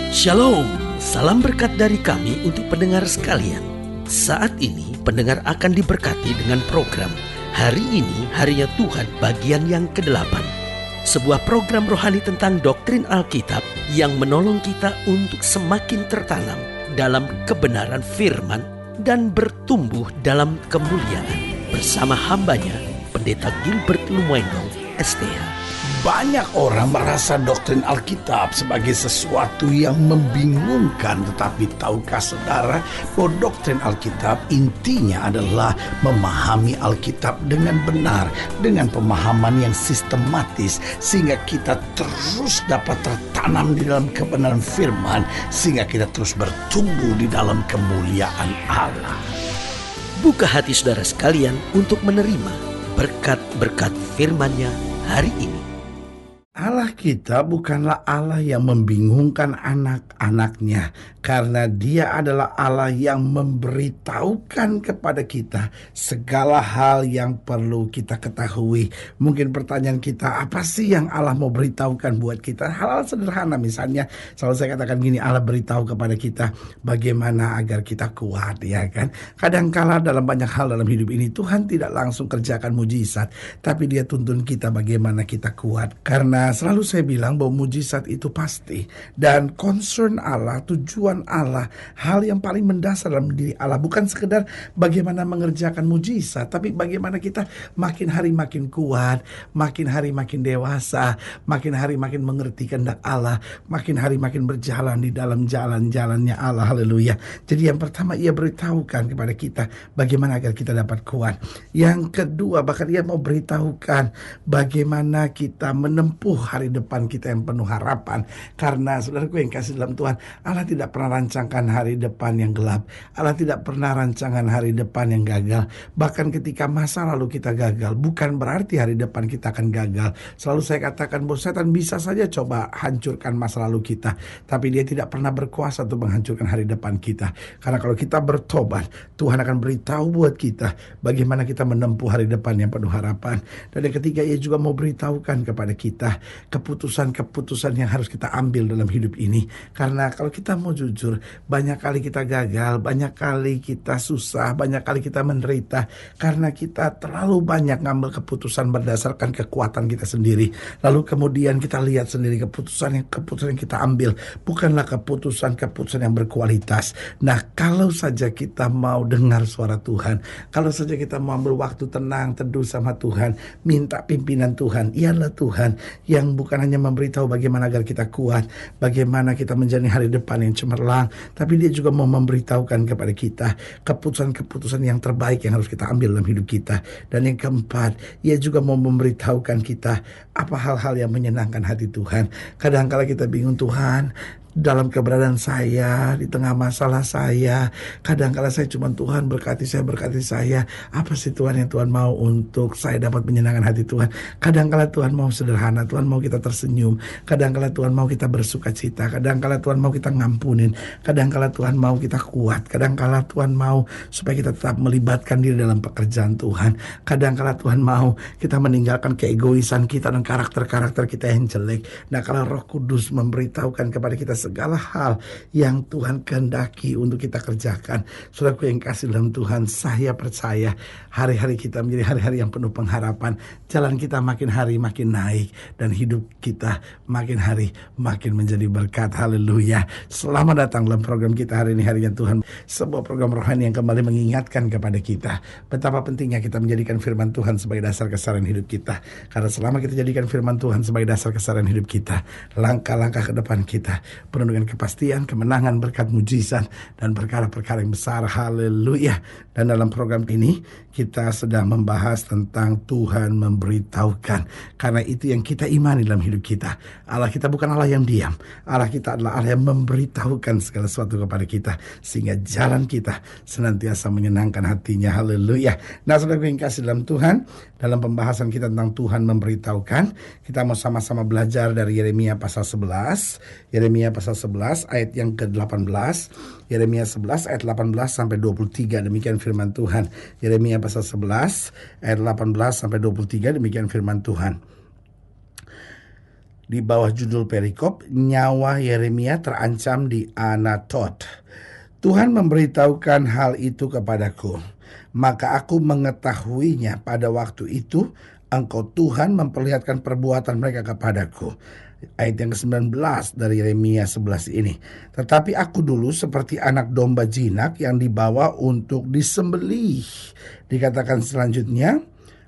Shalom, salam berkat dari kami untuk pendengar sekalian. Saat ini pendengar akan diberkati dengan program Hari Ini Harinya Tuhan bagian yang ke-8. Sebuah program rohani tentang doktrin Alkitab yang menolong kita untuk semakin tertanam dalam kebenaran firman dan bertumbuh dalam kemuliaan. Bersama hambanya, Pendeta Gilbert Lumendo, STH. Banyak orang merasa doktrin Alkitab sebagai sesuatu yang membingungkan. Tetapi tahukah saudara bahwa doktrin Alkitab intinya adalah memahami Alkitab dengan benar, dengan pemahaman yang sistematis, sehingga kita terus dapat tertanam di dalam kebenaran firman, sehingga kita terus bertumbuh di dalam kemuliaan Allah. Buka hati saudara sekalian untuk menerima berkat-berkat firman-Nya hari ini. Allah kita bukanlah Allah yang membingungkan anak-anaknya, karena Dia adalah Allah yang memberitahukan kepada kita segala hal yang perlu kita ketahui. Mungkin pertanyaan kita, apa sih yang Allah mau beritahukan buat kita? Hal-hal sederhana, misalnya selalu saya katakan gini, Allah beritahu kepada kita bagaimana agar kita kuat, ya kan? Kadangkala dalam banyak hal dalam hidup ini Tuhan tidak langsung kerjakan mujizat, tapi Dia tuntun kita bagaimana kita kuat. Karena selalu saya bilang bahwa mujizat itu pasti, dan concern Allah, tujuan Allah, hal yang paling mendasar dalam diri Allah bukan sekedar bagaimana mengerjakan mujizat, tapi bagaimana kita makin hari makin kuat, makin hari makin dewasa, makin hari makin mengerti kehendak Allah, makin hari makin berjalan di dalam jalan-jalannya Allah. Haleluya. Jadi yang pertama, Ia beritahukan kepada kita bagaimana agar kita dapat kuat. Yang kedua, bahkan Ia mau beritahukan bagaimana kita menempuh hari depan kita yang penuh harapan. Karena saudaraku yang kasih dalam Tuhan, Allah tidak pernah rancangkan hari depan yang gelap. Allah tidak pernah rancangan hari depan yang gagal. Bahkan ketika masa lalu kita gagal, bukan berarti hari depan kita akan gagal. Selalu saya katakan bahwa setan bisa saja coba hancurkan masa lalu kita, tapi dia tidak pernah berkuasa untuk menghancurkan hari depan kita. Karena kalau kita bertobat, Tuhan akan beritahu buat kita bagaimana kita menempuh hari depan yang penuh harapan. Dan yang ketiga, Ia juga mau beritahukan kepada kita keputusan-keputusan yang harus kita ambil dalam hidup ini. Karena kalau kita mau jujur, banyak kali kita gagal, banyak kali kita susah, banyak kali kita menderita, karena kita terlalu banyak ngambil keputusan berdasarkan kekuatan kita sendiri. Lalu kemudian kita lihat sendiri keputusan yang kita ambil bukanlah keputusan yang berkualitas. Nah, kalau saja kita mau dengar suara Tuhan, kalau saja kita mau ambil waktu tenang, teduh sama Tuhan, minta pimpinan Tuhan, ialah Tuhan yang bukan hanya memberitahu bagaimana agar kita kuat, bagaimana kita menjalani hari depan yang cemerlang, tapi Dia juga mau memberitahukan kepada kita keputusan-keputusan yang terbaik yang harus kita ambil dalam hidup kita. Dan yang keempat, Ia juga mau memberitahukan kita apa hal-hal yang menyenangkan hati Tuhan. Kadang-kala kita bingung, Tuhan, dalam keberadaan saya, di tengah masalah saya, kadang-kala saya cuma Tuhan berkati saya. Apa sih Tuhan yang Tuhan mau untuk saya dapat menyenangkan hati Tuhan? Kadang-kala Tuhan mau sederhana, Tuhan mau kita tersenyum, kadang-kala Tuhan mau kita bersuka cita, kadang-kala Tuhan mau kita ngampunin, kadang-kala Tuhan mau kita kuat, kadang-kala Tuhan mau supaya kita tetap melibatkan diri dalam pekerjaan Tuhan, kadang-kala Tuhan mau kita meninggalkan keegoisan kita dan karakter-karakter kita yang jelek. Nah, kalau Roh Kudus memberitahukan kepada kita segala hal yang Tuhan kehendaki untuk kita kerjakan, saudaraku yang kasih dalam Tuhan, saya percaya hari-hari kita menjadi hari-hari yang penuh pengharapan. Jalan kita makin hari makin naik, dan hidup kita makin hari makin menjadi berkat. Haleluya. Selamat datang dalam program kita hari ini, Harinya Tuhan, sebuah program rohani yang kembali mengingatkan kepada kita betapa pentingnya kita menjadikan firman Tuhan sebagai dasar keseharian hidup kita. Karena selama kita jadikan firman Tuhan sebagai dasar keseharian hidup kita, langkah-langkah ke depan kita penuh dengan kepastian, kemenangan, berkat, mujizat, dan perkara-perkara yang besar. Haleluya. Dan dalam program ini kita sedang membahas tentang Tuhan memberitahukan. Karena itu yang kita imani dalam hidup kita. Allah kita bukan Allah yang diam. Allah kita adalah Allah yang memberitahukan segala sesuatu kepada kita, sehingga jalan kita senantiasa menyenangkan hatinya. Haleluya. Nah, saudara yang kasih dalam Tuhan, dalam pembahasan kita tentang Tuhan memberitahukan, kita mau sama-sama belajar dari Yeremia pasal 11. Yeremia pasal 11 ayat yang ke-18. Yeremia 11 ayat 18 sampai 23, demikian firman Tuhan. Yeremia pasal 11 ayat 18 sampai 23, demikian firman Tuhan. di bawah judul perikop, nyawa Yeremia terancam di Anatot. Tuhan memberitahukan hal itu kepadaku, maka aku mengetahuinya pada waktu itu. Engkau Tuhan memperlihatkan perbuatan mereka kepadaku. Ayat yang ke-19 dari Yeremia 11 ini. Tetapi aku dulu seperti anak domba jinak yang dibawa untuk disembelih. Dikatakan selanjutnya,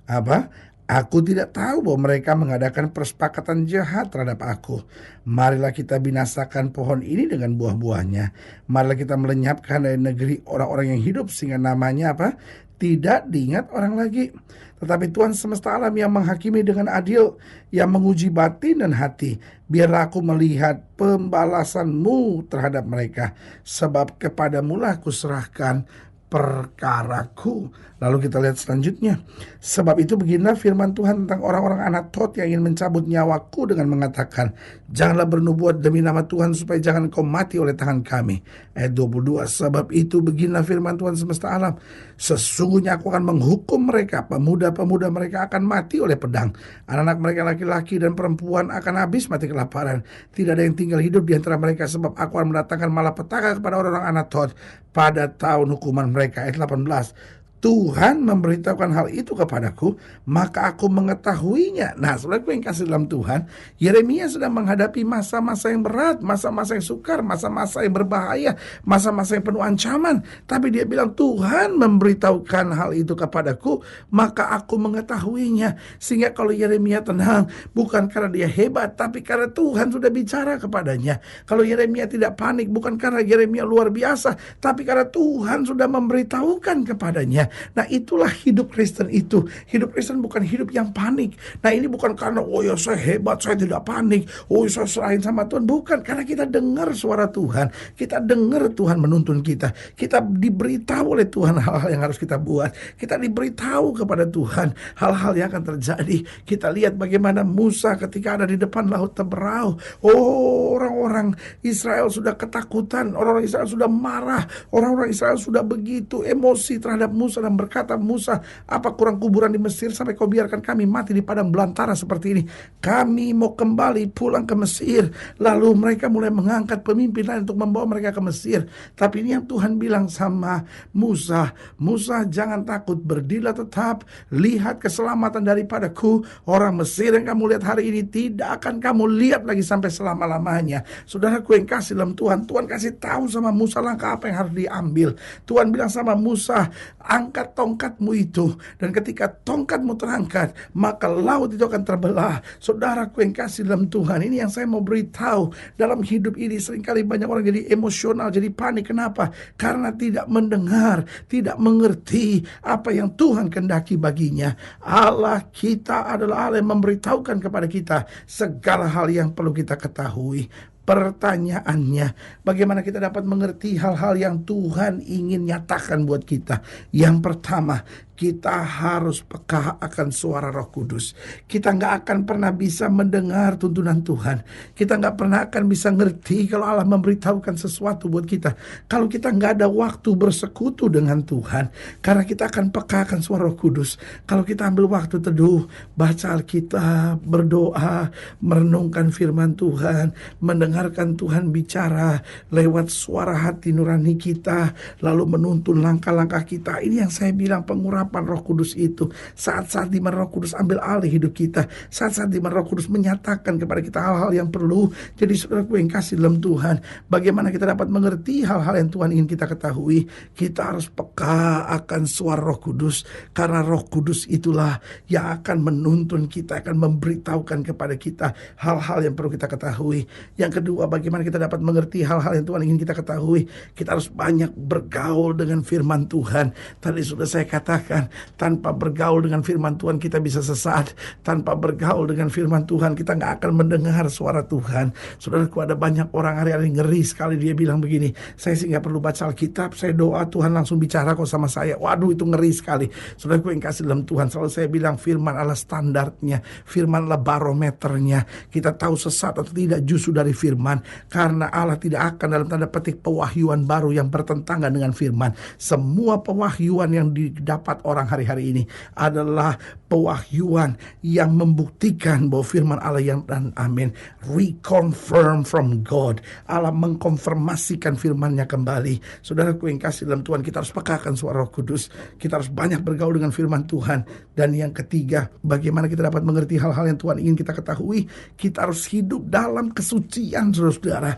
apa? Aku tidak tahu bahwa mereka mengadakan persepakatan jahat terhadap aku. Marilah kita binasakan pohon ini dengan buah-buahnya. Marilah kita melenyapkan dari negeri orang-orang yang hidup sehingga namanya apa? Tidak diingat orang lagi. Tetapi Tuhan semesta alam yang menghakimi dengan adil, yang menguji batin dan hati. Biarlah aku melihat pembalasanmu terhadap mereka. Sebab kepadamulah aku serahkan perkaraku. Lalu kita lihat selanjutnya. Sebab itu beginilah firman Tuhan tentang orang-orang Anatot yang ingin mencabut nyawaku dengan mengatakan, janganlah bernubuat demi nama Tuhan supaya jangan kau mati oleh tangan kami. Ayat 22. Sebab itu beginilah firman Tuhan semesta alam, sesungguhnya aku akan menghukum mereka. Pemuda-pemuda mereka akan mati oleh pedang. Anak-anak mereka laki-laki dan perempuan akan habis mati kelaparan. Tidak ada yang tinggal hidup di antara mereka, sebab aku akan mendatangkan malapetaka kepada orang-orang Anatot pada tahun hukuman mereka. Ayat 18. Tuhan memberitahukan hal itu kepadaku, maka aku mengetahuinya. Nah, saudaraku yang kasih dalam Tuhan, Yeremia sedang menghadapi masa-masa yang berat, masa-masa yang sukar, masa-masa yang berbahaya, masa-masa yang penuh ancaman. Tapi dia bilang, Tuhan memberitahukan hal itu kepadaku, maka aku mengetahuinya. Sehingga kalau Yeremia tenang, bukan karena dia hebat, tapi karena Tuhan sudah bicara kepadanya. Kalau Yeremia tidak panik, bukan karena Yeremia luar biasa, tapi karena Tuhan sudah memberitahukan kepadanya. Nah, itulah hidup Kristen itu. Hidup Kristen bukan hidup yang panik. Nah, ini bukan karena oh ya saya hebat, saya tidak panik, oh saya serahin sama Tuhan. Bukan, karena kita dengar suara Tuhan. Kita dengar Tuhan menuntun kita. Kita diberitahu oleh Tuhan hal-hal yang harus kita buat. Kita diberitahu kepada Tuhan hal-hal yang akan terjadi. Kita lihat bagaimana Musa ketika ada di depan laut Teberau. Oh, orang-orang Israel sudah ketakutan, orang-orang Israel sudah marah, orang-orang Israel sudah begitu emosi terhadap Musa dan berkata, Musa, apa kurang kuburan di Mesir sampai kau biarkan kami mati di padang belantara seperti ini? Kami mau kembali pulang ke Mesir. Lalu mereka mulai mengangkat pemimpin lain untuk membawa mereka ke Mesir. Tapi ini yang Tuhan bilang sama Musa, Musa jangan takut, berdirilah tetap, lihat keselamatan daripadaku. Orang Mesir yang kamu lihat hari ini tidak akan kamu lihat lagi sampai selama-lamanya. Saudaraku yang kasih dalam Tuhan, Tuhan kasih tahu sama Musa langkah apa yang harus diambil. Tuhan bilang sama Musa, angkat tongkatmu itu, dan ketika tongkatmu terangkat, maka laut itu akan terbelah. Saudaraku yang kasih dalam Tuhan, ini yang saya mau beritahu. Dalam hidup ini seringkali banyak orang jadi emosional, jadi panik. Kenapa? Karena tidak mendengar, tidak mengerti apa yang Tuhan kehendaki baginya. Allah kita adalah Allah yang memberitahukan kepada kita segala hal yang perlu kita ketahui. Pertanyaannya, bagaimana kita dapat mengerti hal-hal yang Tuhan ingin nyatakan buat kita? Yang pertama, kita harus peka akan suara Roh Kudus. Kita nggak akan pernah bisa mendengar tuntunan Tuhan. Kita nggak pernah akan bisa ngerti kalau Allah memberitahukan sesuatu buat kita, kalau kita nggak ada waktu bersekutu dengan Tuhan. Karena kita akan peka akan suara Roh Kudus. Kalau kita ambil waktu teduh, baca Alkitab, berdoa, merenungkan firman Tuhan, mendengarkan Tuhan bicara lewat suara hati nurani kita, lalu menuntun langkah-langkah kita. Ini yang saya bilang pengurapan Roh Kudus itu. Saat-saat di mana Roh Kudus ambil alih hidup kita, saat-saat di mana Roh Kudus menyatakan kepada kita hal-hal yang perlu. Jadi saudaraku yang kasih dalam Tuhan, bagaimana kita dapat mengerti hal-hal yang Tuhan ingin kita ketahui? Kita harus peka akan suara Roh Kudus, karena Roh Kudus itulah yang akan menuntun kita, akan memberitahukan kepada kita hal-hal yang perlu kita ketahui. Yang kedua, bagaimana kita dapat mengerti hal-hal yang Tuhan ingin kita ketahui? Kita harus banyak bergaul dengan firman Tuhan. Tadi sudah saya katakan, tanpa bergaul dengan firman Tuhan kita bisa sesat. Tanpa bergaul dengan firman Tuhan kita nggak akan mendengar suara Tuhan. Saudaraku, ada banyak orang hari-hari ngeri sekali. Dia bilang begini, saya sih nggak perlu baca Alkitab, saya doa Tuhan langsung bicara kok sama saya. Waduh, itu ngeri sekali. Saudaraku yang kasih dalam Tuhan, selalu saya bilang firman adalah standarnya, firman adalah barometernya. Kita tahu sesat atau tidak justru dari firman, karena Allah tidak akan dalam tanda petik pewahyuan baru yang bertentangan dengan firman. Semua pewahyuan yang didapat orang hari-hari ini adalah pewahyuan yang membuktikan bahwa firman Allah yang dan amin, reconfirm from God. Allah mengkonfirmasikan firman-Nya kembali. Saudaraku yang kasih dalam Tuhan, kita harus pekakan suara Roh Kudus. Kita harus banyak bergaul dengan firman Tuhan. Dan yang ketiga, bagaimana kita dapat mengerti hal-hal yang Tuhan ingin kita ketahui? Kita harus hidup dalam kesucian, saudara-saudara.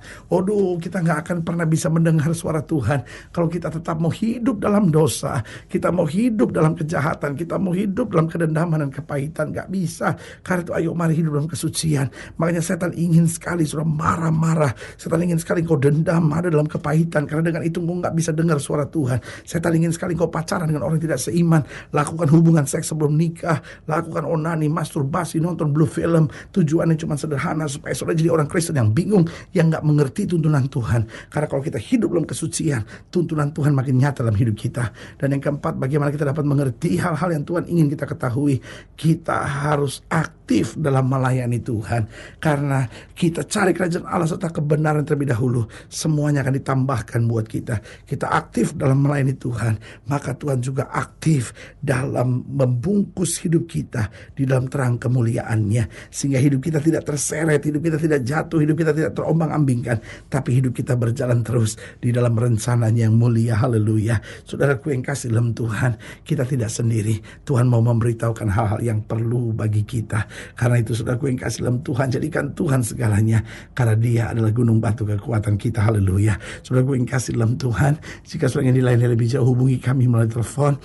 Kita nggak akan pernah bisa mendengar suara Tuhan kalau kita tetap mau hidup dalam dosa, kita mau hidup dalam kejahatan, kita mau hidup dalam kedendaman dan kepahitan. Nggak bisa. Karena itu ayo mari hidup dalam kesucian. Makanya setan ingin sekali sudah marah-marah. Setan ingin sekali kau dendam, ada dalam kepahitan. Karena dengan itu kau nggak bisa dengar suara Tuhan. Setan ingin sekali kau pacaran dengan orang yang tidak seiman, lakukan hubungan seks sebelum nikah, lakukan onani, masturbasi, nonton blue film. Tujuannya cuma sederhana, supaya saudara jadi orang Kristen yang bingung, yang nggak mengerti tuntunan Tuhan. Karena kalau kita hidup dalam kesucian, tuntunan Tuhan makin nyata dalam hidup kita. Dan yang keempat, bagaimana kita dapat mengerti hal-hal yang Tuhan ingin kita ketahui? Kita harus aktif dalam melayani Tuhan. Karena kita cari kerajaan Allah serta kebenaran terlebih dahulu, semuanya akan ditambahkan buat kita. Kita aktif dalam melayani Tuhan, maka Tuhan juga aktif dalam membungkus hidup kita di dalam terang kemuliaan-Nya. Sehingga hidup kita tidak terseret, hidup kita tidak jatuh, hidup kita tidak terombang-ambingkan, tapi hidup kita berjalan terus di dalam rencananya yang mulia. Haleluya. Saudaraku yang kasih dalam Tuhan, kita tidak sendiri. Tuhan mau memberitahukan hal-hal yang perlu bagi kita. Karena itu saudaraku yang kasih dalam Tuhan, jadikan Tuhan segalanya. Karena Dia adalah gunung batu kekuatan kita. Haleluya. Saudaraku yang kasih dalam Tuhan, jika saudara ingin dilayani lebih jauh, hubungi kami melalui telepon,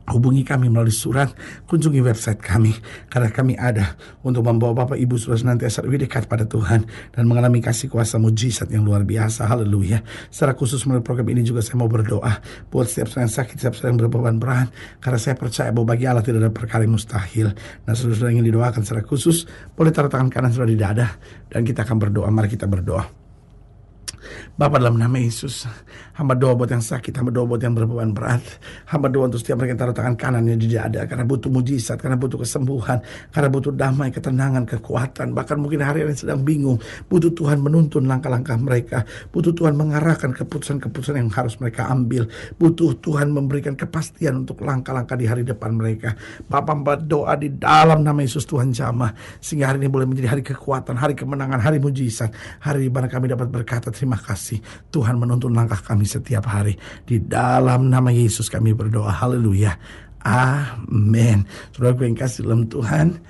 hubungi kami melalui surat, kunjungi website kami. Karena kami ada untuk membawa Bapak Ibu Saudara senantiasa lebih dekat pada Tuhan dan mengalami kasih kuasa mujizat yang luar biasa. Haleluya. Secara khusus melalui program ini juga saya mau berdoa buat setiap saudara yang sakit, setiap saudara yang berbeban berat. Karena saya percaya bahwa bagi Allah tidak ada perkara yang mustahil. Nah, saudara-saudara yang ingin didoakan secara khusus, boleh taruh tangan kanan saudara di dada dan kita akan berdoa. Mari kita berdoa. Bapa, dalam nama Yesus, hamba doa buat yang sakit, hamba doa buat yang berbeban berat, hamba doa untuk setiap mereka yang taruh tangan kanannya di dada, karena butuh mujizat, karena butuh kesembuhan, karena butuh damai, ketenangan, kekuatan. Bahkan mungkin hari-hari sedang bingung, butuh Tuhan menuntun langkah-langkah mereka, butuh Tuhan mengarahkan keputusan-keputusan yang harus mereka ambil, butuh Tuhan memberikan kepastian untuk langkah-langkah di hari depan mereka. Bapa, hamba doa di dalam nama Yesus, Tuhan jamah, sehingga hari ini boleh menjadi hari kekuatan, hari kemenangan, hari mujizat, hari di mana kami dapat berkata terima kasih. Tuhan menuntun langkah kami setiap hari. Di dalam nama Yesus kami berdoa. Haleluya. Amin. Saudaraku yang kasih dalam Tuhan,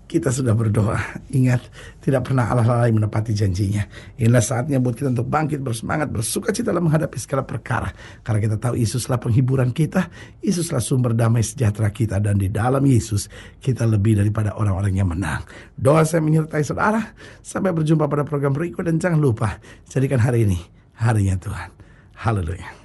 kita sudah berdoa. Ingat, tidak pernah Allah lalai menepati janjinya. Inilah saatnya buat kita untuk bangkit, bersemangat, bersukacita dalam menghadapi segala perkara. Karena kita tahu Yesuslah penghiburan kita, Yesuslah sumber damai sejahtera kita, dan di dalam Yesus kita lebih daripada orang-orang yang menang. Doa saya menyertai saudara. Sampai berjumpa pada program berikut, dan jangan lupa jadikan hari ini harinya Tuhan. Haleluya.